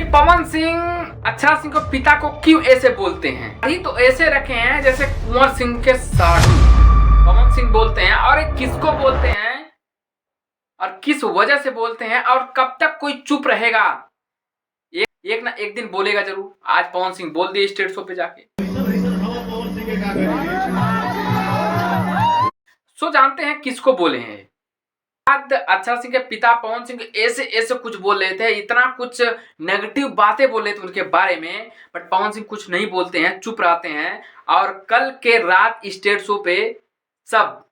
पवन सिंह अच्छा सिंह को पिता को क्यों ऐसे बोलते हैं? अभी तो ऐसे रखे हैं जैसे कुंवर सिंह के साधु पवन सिंह बोलते हैं। और ये किसको बोलते हैं और किस वजह से बोलते हैं और कब तक कोई चुप रहेगा? एक ना एक दिन बोलेगा जरूर। आज पवन सिंह बोल दिए स्टेट शो पे जाके। सो जानते हैं किसको बोले हैं। अच्छा सिंह के पिता पवन सिंह ऐसे ऐसे कुछ बोल रहे थे, इतना कुछ नेगेटिव बातें बोल रहे थे उनके बारे में, बट पवन सिंह कुछ नहीं बोलते हैं, चुप रहते हैं। और कल के रात स्टेट शो पे सब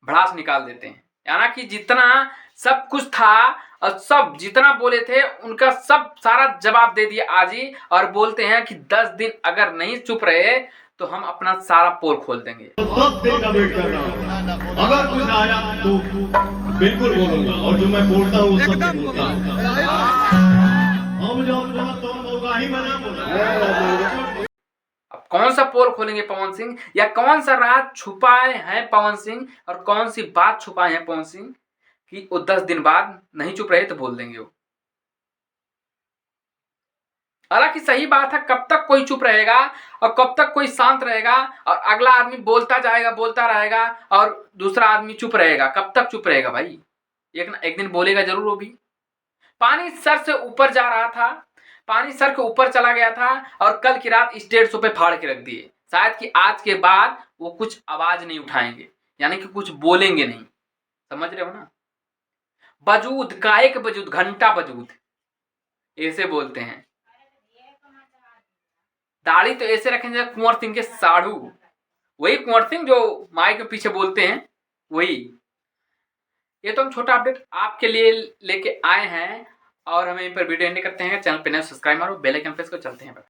भड़ास निकाल देते हैं। यानी कि जितना सब कुछ था और सब जितना बोले थे उनका सब सारा जवाब दे दिया आज ही। और बोलते हैं कि 10 दिन अगर नहीं चुप रहे तो हम अपना सारा पोल खोल देंगे। सब दिन का वेट कर रहा हूं, अगर कुछ आया तो बिल्कुल बोलूंगा, और जो मैं बोलता हूँ वो सब बोलता हूँ। अब कौन सा पोल खोलेंगे पवन सिंह, या कौन सा राज छुपाए हैं पवन सिंह, और कौन सी बात छुपाए हैं पवन सिंह कि वो 10 दिन बाद नहीं चुप रहे तो बोल देंगे वो। हालांकि सही बात है, कब तक कोई चुप रहेगा और कब तक कोई शांत रहेगा? और अगला आदमी बोलता जाएगा, बोलता रहेगा और दूसरा आदमी चुप रहेगा। कब तक चुप रहेगा भाई? एक ना एक दिन बोलेगा जरूर वो भी। पानी सर से ऊपर जा रहा था, पानी सर के ऊपर चला गया था और कल की रात स्टेट शो पे फाड़ के रख दिए। शायद कि आज के बाद वो कुछ आवाज नहीं उठाएंगे, यानी कि कुछ बोलेंगे नहीं। समझ रहे हो ना? वजूद काहे के वजूद, घंटा वजूद ऐसे बोलते हैं। दाढ़ी तो ऐसे रखेंगे कुंवर सिंह के साधु, वही कुंवर सिंह जो माइक के पीछे बोलते हैं वही। ये तो हम छोटा अपडेट आपके लिए लेके आए हैं और हमें इन पर वीडियो एंड करते हैं। चैनल पे नए सब्सक्राइब मारो, बेल आइकन प्रेस को चलते हैं।